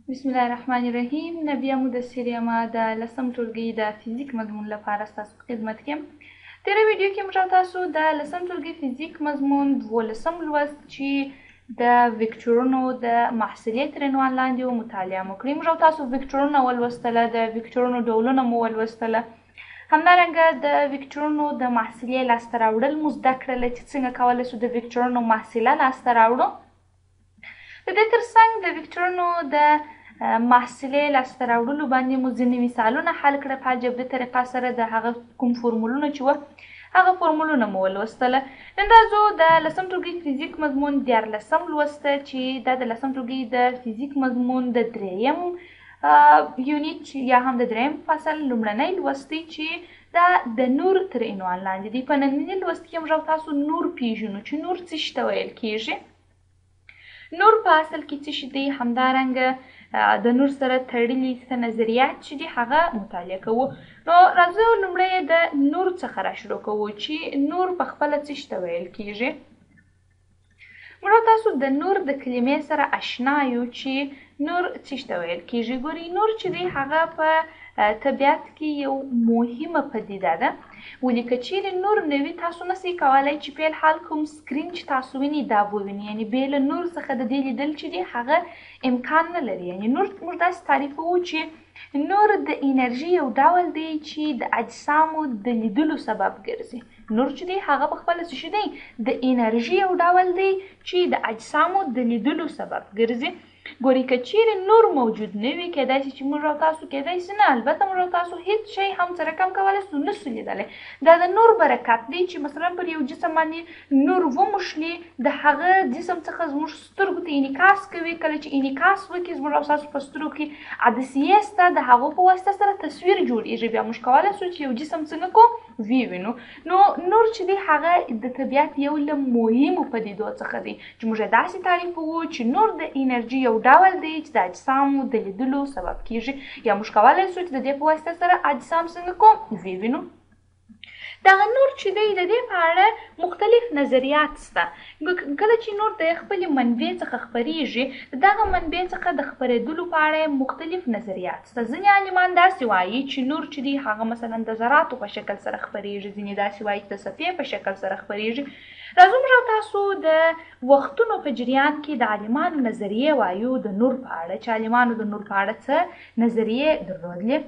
بسم الله الرحمن الرحیم. نبی مدثر یم د لسم ټولګي د فزیک مضمون لپاره ستاسو په خدمت کې یم. تېره ویډیو کې موږ تاسو د لسم ټولګي فزیک مضمون 12 لوست چې د ویکټورونو د محصلې تر عنوان لاندې مطالعه مو کړې. موږ تاسو ویکټورونه ولوستله، د ویکټورونو ډولونه مو ولوستله، همدارنګه د ویکټورونو د محصلې لاسته راوړل مو زده کړله چې څنګه کولی شو د ویکټورونو محصله لاسته راوړو. د دې ترڅنګ د ویکټورونو د محصلې لاسته راوړلو باندې مو ځینې مثالونه حل کړه په الجبري طریقه سره. د هغه کوم فورمولونه چې وه هغه فورمولونه مو ولوستله. نن راځو د لسم ټولګي فزیک مضمون 14 لوست ته چې دا د لسم ټولګي د فزیک مضمون د دریم یونیټ یا هم د دریم فصل لومړنی لوست دی چې دا د نور تر عنوان لاندې دی. په ننني لوست کې موږ تاسو نور پیژنو چې نور څه شي ته ویل کیږي. نور په اصل کې څه شي دی، همدارنګه د نور سره تړلي څه نظریات چې دي هغه مطالعه کوو. نو راځو لومړی د نور څخه را شروع کوو چې نور په خپله څه شي ته ویل کیږي. موږ تاسو د نور د کلمې سره اشنا یو چې نور څه شي ته ویل کیږي. ګورئ، نور چې دی هغه په طبیعت کې یو مهمه پدیده ده. ولې که چیرې نور نه وي تاسو نسئ کولی چې فعل حال کوم سکرین چې تاسو وینئ دا ووینئ، یعنې بې له نور څخه د دې لیدل چې دی هغه امکان نه لري. یعنې نور موږ داسې تعریفوو چې نور د انرژي یو ډول دی چې د اجسامو د لیدلو سبب ګرځي. نور چې دی هغه په خپله څه شی دی، د انرژي یو ډول دی چې د اجسامو د لیدلو سبب ګرځي. ګورئ، که چیرې نور موجود نه وي کیدای شي چې موږ او تاسو کیدای شي نه، البته موږ او تاسو هیڅ شی هم سره کم کولی شو نسو لیدلی. دا د نور برکت دی چې مثلا پر یو جسم باندې نور وموښلي، د هغه جسم څخه زموږ سترګو ته انعکاس کوي. کله چې انعکاس وکړي زموږ او تاسو په سترګو کې عدسیې شته، د هغو په واسطه سره تصویر جوړیږي. بیا موږ کولی شو چې یو جسم څنګه کوو ووینو. نو نور چې دی هغه د طبیعت یو له مهمو پدیدو څخه دی چې موږ داسې تعریفوو چې نور د انرژي یو ډول دی چې د اجسامو د لیدلو سبب کیږي، یا موږ کولی شو چې د دې په واسطه سره اجسام څنګه کوو ووینو. دغه نور چې دی د دې په اړه مختلف نظریات شته. کله چې نور د خپلې منبع څخه خپریږي، دغه منبع څخه د خپرېدلو په اړه مختلف نظریات شته. ځینې عالمان داسې وایي چې نور چې دی هغه مثلا د ذراتو په شکل سره خپریږي، ځینې داسې وایي چې د صفحې په شکل سره خپریږي. راځو موږ تاسو د وختونو په جریان کې د عالمانو نظریې وایو د نور په اړه، چې عالمانو د نور په اړه څه نظریې درلودلې.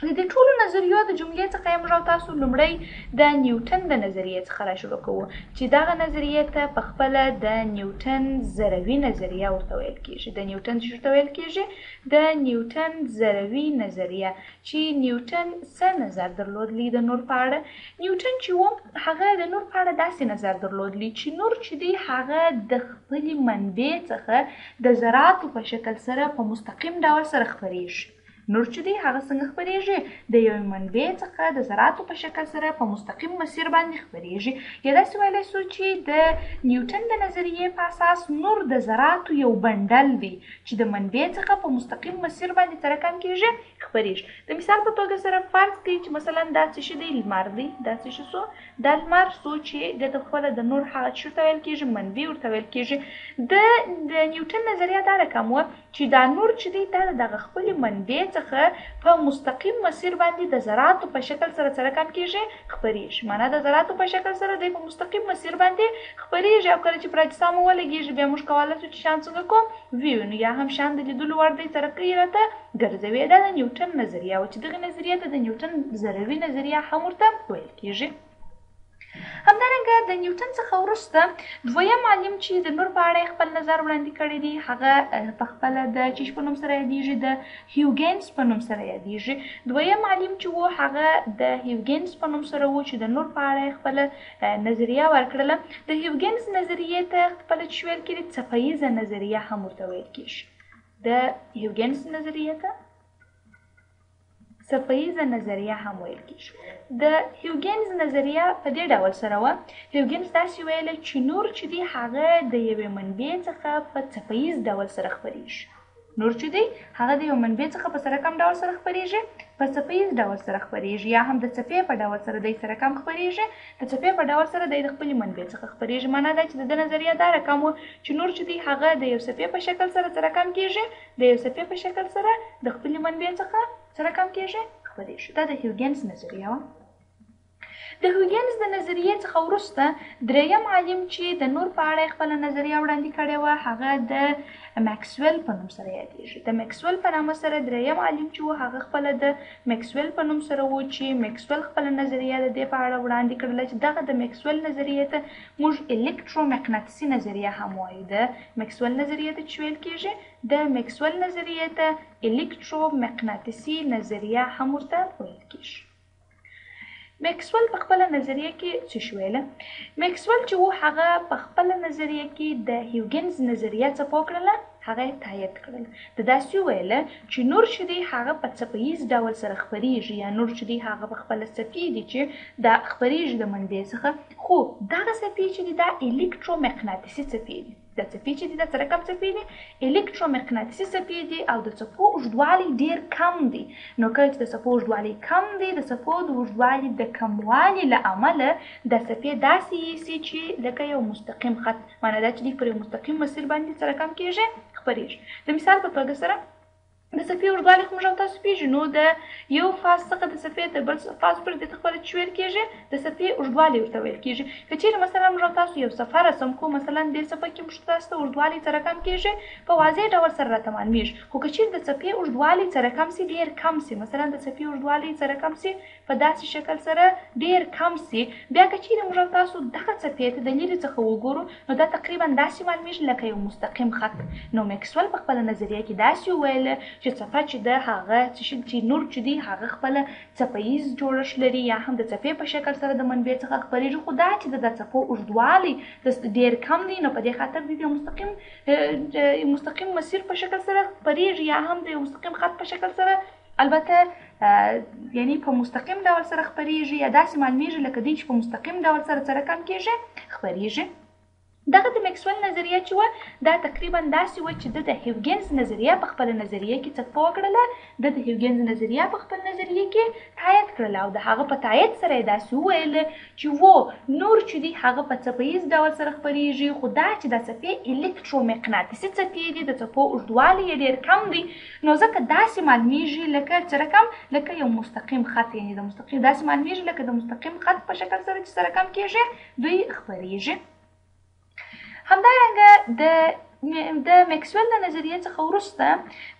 د دې ټولو نظریو د جملې څخه یې موږ تاسو لومړی د نیوټن د نظریې څخه را شروع کوو چې دغه نظریې ته په خپله د نیوټن ذروي نظریه ورته ویل کیږي. د نیوټن څه ورته ویل کیږي؟ د نیوټن ذروي نظریه. چې نیوټن څه نظر درلودلی د نور په اړه؟ نیوټن چې و هغه د نور په اړه داسې نظر درلودلی چې نور چې دی هغه د خپلې منبع څخه د ذراتو په شکل سره په مستقیم ډول سره خپریږي. نور چې دی هغه څنګه خپریږي؟ د یوې منبع څخه د ذراتو په شکل سره په مستقیم مسیر باندې خپریږي. یا داسې ویلی شو چې د نیوټن د نظریې په اساس نور د ذراتو یو بنډل دی چې د منبع څخه په مستقیم مسیر باندې سره کم کیږي خپریږي. د مثال په توګه سره فرض کړئ چې مثلا دا څه شی دی، لمر دی. دا څه شی سو دا لمر سو چې د خپله د نور هغه څه ورته ویل کیږي، منبع ورته ویل کیږي. د نیوټن نظریه دا رقم وه چې دا نور چې دی دا دغه خپلې منبع څخه په مستقیم مسیر باندې د ذراتو په شکل سره سره کم کیږي خپریږي. معنا د ذراتو په شکل سره دی په مستقیم مسیر باندې خپریږي، او کله چې پر اجسامو ولګیږي بیا موږ کولی شو چې شیان څنګه کوو ووینو، یا هم شیان د لیدلو وړ دی ترقي راته ګرځوي. دا د نیوټن نظریه وه چې دغه نظریه ته د نیوټن ذروي نظریه هم ورته ویل کیږي. همدارنګه د نیوټن څخه وروسته دویم عالم چې د نور په اړه خپل نظر وړاندې کړی دی هغه په خپله د چیش په نوم سره یادیږي، د هیوګینز په نوم سره یادیږي. دویم عالم چې و هغه د هیوګینز په نوم سره و چې د نور په اړه خپله نظریه ورکړله. د هیوګینز نظریې ته خپله چې ویل کېږي څپهییزه نظریه هم ورته ویل کېږي. د هیوګینز نظریې ته څپهییزه نظریه هم ویل کیږي. د هیوګینز نظریه په دې ډول سره وه. هیوګینز داسې ویله چې نور چې دی هغه د یوې منبع څخه په څپهییز ډول سره خپریږي. نور چې دی هغه د یو منبع څخه په سره کم ډول سره خپریږي، په څپیز ډول سره خپریږي، یا هم د څپې په ډول سره دی سره کم خپریږي، د څپې په ډول سره دی د خپل منبع څخه خپریږي. معنا دا چې د نظریه دا رقم و چې نور چې دی هغه د یو څپې په شکل سره سره کم کیږي، د یو څپې په شکل سره د خپل منبع څخه سره کم کیږي خپریږي. دا د هیوګنز نظریه و. د هیوګنز د نظریې څخه وروسته دریم عالم چې د نور په اړه خپل نظریه وړاندې کړې وه هغه د ماکسویل په نوم سره یادېږي. د ماکسویل په نامه سره دریم عالم چې و هغه خپل د ماکسویل په نوم سره و چې ماکسویل خپل نظریه د دې په اړه وړاندې کړله چې دغه د ماکسویل نظریې ته موږ الکترومقناطیسي نظریه هم وایو. د ماکسویل نظریې ته چې ویل کېږي د ماکسویل نظریې ته الکترومقناطیسي نظریه هم ورته ویل کېږي. ماکسویل په خپل نظریه کې څه ویله؟ ماکسویل چې و هغه په خپل نظریه کې د هیوګنز نظریه څپو کړله، هغه تایید کړل. د داسې ویله چې نور چې دی هغه په څپیز ډول سره خپریږي، یا نور چې دی هغه په خپل څپې دي چې دا خپریږي د منبع څخه، خو دغه څپې چې دی دا الکترومقناطیسي څپې دي. د څپې چې دي دا سره کم څپې دي الکترومقناطیسي څپې دي او د څپو اوږدوالی ډیر کم دی. نو کله چې د څپو اوږدوالی کم دی د څپو د اوږدوالي د کموالي له امله د څپې داسې ایسي چې لکه یو مستقیم خط، معنا دا چې دی پر یو مستقیم مسیر باندې سره کم کیږي خپریږي. د مثال په توګه سره د څپې اوږدوالی خو موږ او تاسو پېژنو، د یو فاز څخه د څپې تر بل فاز پورې دې ته خپله چې ویل کېږي د څپې اوږدوالی ورته ویل کېږي. که چېرې مثلا موږ او تاسو یو سفر رسم کوو، مثلا دې څپه کې موږ تاسو ته اوږدوالی څه رقم کېږي په واضح ډول سره راته معلومېږي. خو که چېرې د څپې اوږدوالی څه رقم سي ډېر کم سي، مثلا د څپې اوږدوالی څه رقم سي په داسې شکل سره ډېر کم سي، بیا که چېرې موږ او تاسو دغه څپې ته د لرې څخه وګورو نو دا تقریبا داسې معلومېږي لکه یو مستقیم خط. نو ماکسویل په خپله نظریه کې داسې وویل چې څپه چې ده هغه چې نور چې دی هغه خپله څپهیز جوړښت لري، یا هم د څپې په شکل سره د منبع څخه خپریږي، خو دا چې د څپو اوږدوالی ډېر کم دی نو په دې خاطر د مستقیم مسیر په شکل سره خپریږي، یا هم د مستقیم خط په شکل سره البته یعنی په مستقیم ډول سره خپریږي، یا داسې معلومیږي لکه دی چې په مستقیم ډول سره څه رقم کیږي خپریږي. دغه د ماکسویل نظریه چې وه دا تقریبا داسې وه چې د هیوګنز نظریه په خپله نظریه کې څه وکړله، د هیوګنز نظریه په خپل نظریه کې تایید کړله او د هغه په تایید سره یې داسې وویل چې نور چې دی هغه په څپهیز ډول سره خپریږي، خو دا چې دا څپې الکترومقناطیسي څپې دي، د څپو اوږدوالی یې ډېر کم دی، نو ځکه داسې معلومیږي لکه څه رقم لکه یو مستقیم خط، یعنی د مستقیم داسې معلومیږي لکه د مستقیم خط په شکل سره چې څه رقم کېږي دوی خپریږي. همدارنګه د ماکسویل د نظریې څخه وروسته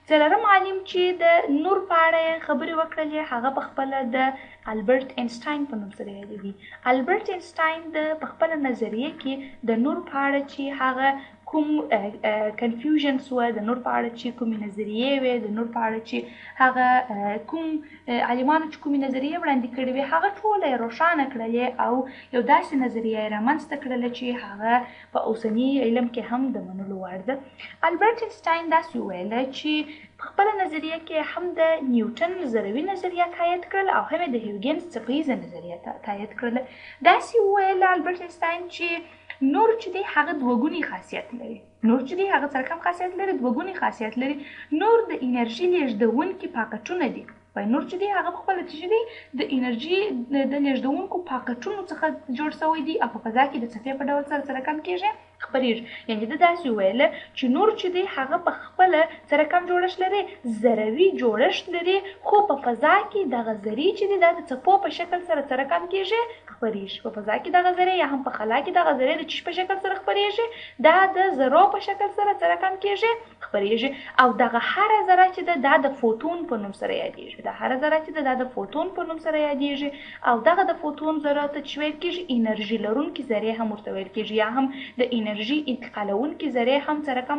څلورم عالم چې د نور په اړه خبرې وکړلې هغه په خپله د البرت اینسټاین په نوم سره یادوي. البرت اینسټاین په خپله نظریه کې د نور په اړه چې هغه کوم کنفیوژنز وه، د نور په اړه چې کومې نظریې وې، د نور په اړه چې هغه کوم عالمانو چې کومې نظریې وړاندې کړې وې هغه ټوله یې روښانه کړلې او یو داسې نظریه یې رامنځته کړله چې هغه په اوسني علم کې هم د منلو وړ ده. البرت اینسټاین داسې وویله چې په خپله نظریه کې هم د نیوټن ذروي نظریه تایید کړل او هم د هیوګنز څپهیزه نظریه تایید کړل. داسې وویل البرت اینسټاین چې نور چې دی هغه دوه خاصیت لري. نور چې دی هغه څه کم خاصیت لري، دوه خاصیت لري. نور د انرژي لیږدونکي پاکټونه دي. نور چې دی هغه په خپله چې دی د انرژي د لیږدونکو پاکټونو څخه جوړ شوی دی او په فضا کې د څپې په ډول سره کم کېږي خپریږي. یعنې ده داسې وویله چې نور چې دی هغه په خپله څه رقم جوړښت لري، ذروي جوړښت لري، خو په فضا کې دغه ذرې چې دی دا د څپو په شکل سره څه رقم کېږي خپریږي. په فضا کې دغه ذرې یا هم په خلا کې دغه ذرې د چی په شکل سره خپریږي، دا د ذرو په شکل سره څه رقم کېږي خپریږي. او دغه هره ذره چې ده دا د فوتون په نوم سره یادیږي. دا هره ذره چې ده دا د فوتون په نوم سره یادیږي او دغه د فوتون ذره ته چې ویل کېږي انرژي لرونکي ذرې هم ورته ویل کېږي، یا هم د انرژي انتقالونکي ذرې هم څه رقم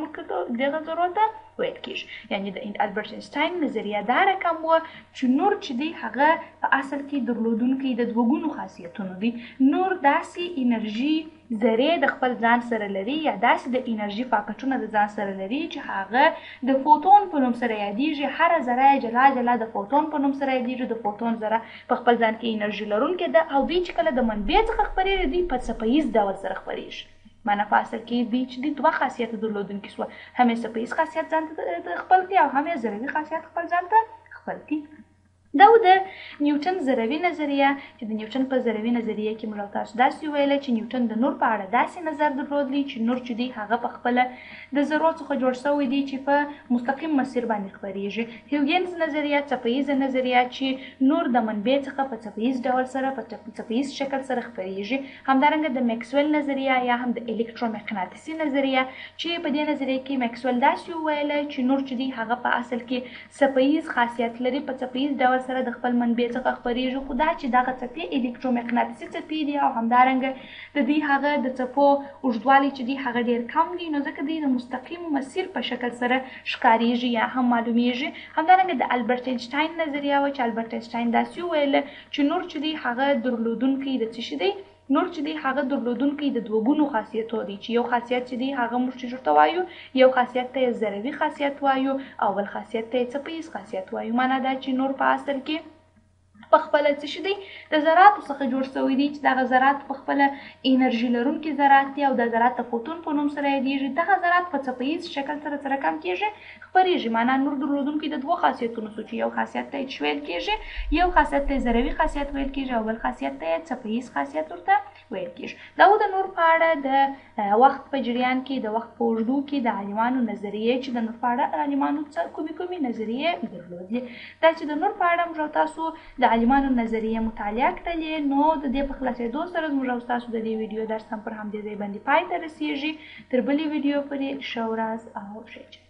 دغه ذرو ته ویل کېږي. یعنې د البرت اینسټاین نظریه دا رقم وه چې نور چې دی هغه په اصل کې درلودونکی د دوه خاصیتونو دی. نور داسې انرژي ذرې د خپل ځان سره لري یا داسې د انرژي پاکټونه د ځان سره لري چې هغه د فوتون په نوم سره یادیږي. هره ذره یې جلا جلا د فوتون په نوم سره یادیږي. د فوتون ذره په خپل ځان کې انرژي لرونکې ده او دوی چې کله د منبع څخه خپریږي دوی په څپهیز ډول سره خپریږي. معنا په اصل کې دوی چې دي دوه خاصیت درلودونکي سوه هم یې څپه ییز خاصیت ځان ته خپل کړي او هم یې ضروي خاصیت خپل ځان ته خپل کړي. دا و د نیوټن ضروي نظریه چې د نیوټن په ضروي نظریه کې موږ تاسو داسې ویل چې نیوټن د نور په اړه داسې نظر درلودلی چې نور چې دی هغه په خپل د ذرو څخه جوړ شوی دی چې په مستقیم مسیر باندې خپریږي. هیوګینز نظریه څپهیزه نظریه چې نور د منبع څخه په څپهیز ډول سره په څپهیز شکل سره خپریږي. همدارنګه د میکسویل نظریه یا هم د الکترومغناطیسي نظریه چې په دې نظریه کې میکسویل داسې ویل چې نور چې دی هغه په اصل کې څپهیز خاصیت لري په څپهیز ډول سره د خپل منبع څخه خپریږي خو دا چې دغه څپې الکترومغناطیسي څپې دي او همدارنګه د دې هغه د څپو اوږدوالی چې دی هغه ډیر کم دی نو ځکه دوی د مستقیم مسیر په شکل سره ښکاریږي یا هم معلومیږي. همدارنګه د البرت اینشټاین نظریه و چې البرت اینشټاین داسې ویل چې نور چې دی هغه درلودونکی د څه شي دی نور چې دی هغه درلودونکی د دوه ګونو خاصیتو دی چې یو خاصیت چې دی هغه موږ چې ورته وایو یو خاصیت ته ضروي خاصیت وایو او بل خاصیت ته څپهیز خاصیت وایو. معنا دا چې نور په اصل کې په خپل څه شي دی د ذراتو څخه جوړ شوی دی چې دغه ذرات په خپل انرژي لرونکي ذرات دي او د ذرات د فوتون په نوم سره یادیږي. دغه ذرات په څپهیز شکل سره کم کیږي خپریږي. معنا نور درلودونکي د دوه خاصیتونو څخه چې یو خاصیت ته ایچ ویل کیږي یو خاصیت ته ضروي خاصیت ویل کیږي او بل خاصیت ته څپهیز خاصیت ورته ویل کیږي. دا و د نور په اړه د وخت په جریان کې د وخت په اوږدو کې د عالمانو نظریې چې د نور په اړه عالمانو څه کومې نظریې درلودلې. دا چې د نور په اړه موږ تاسو د عالمانو نظریې مطالعه کړلې نو د دې په خلاصېدو سره موږ او تاسو د دې ویډیو درس هم پر همدې ځای باندې پای ته رسیږي. تر بلې ویډیو پورې ښه ورځ او ښه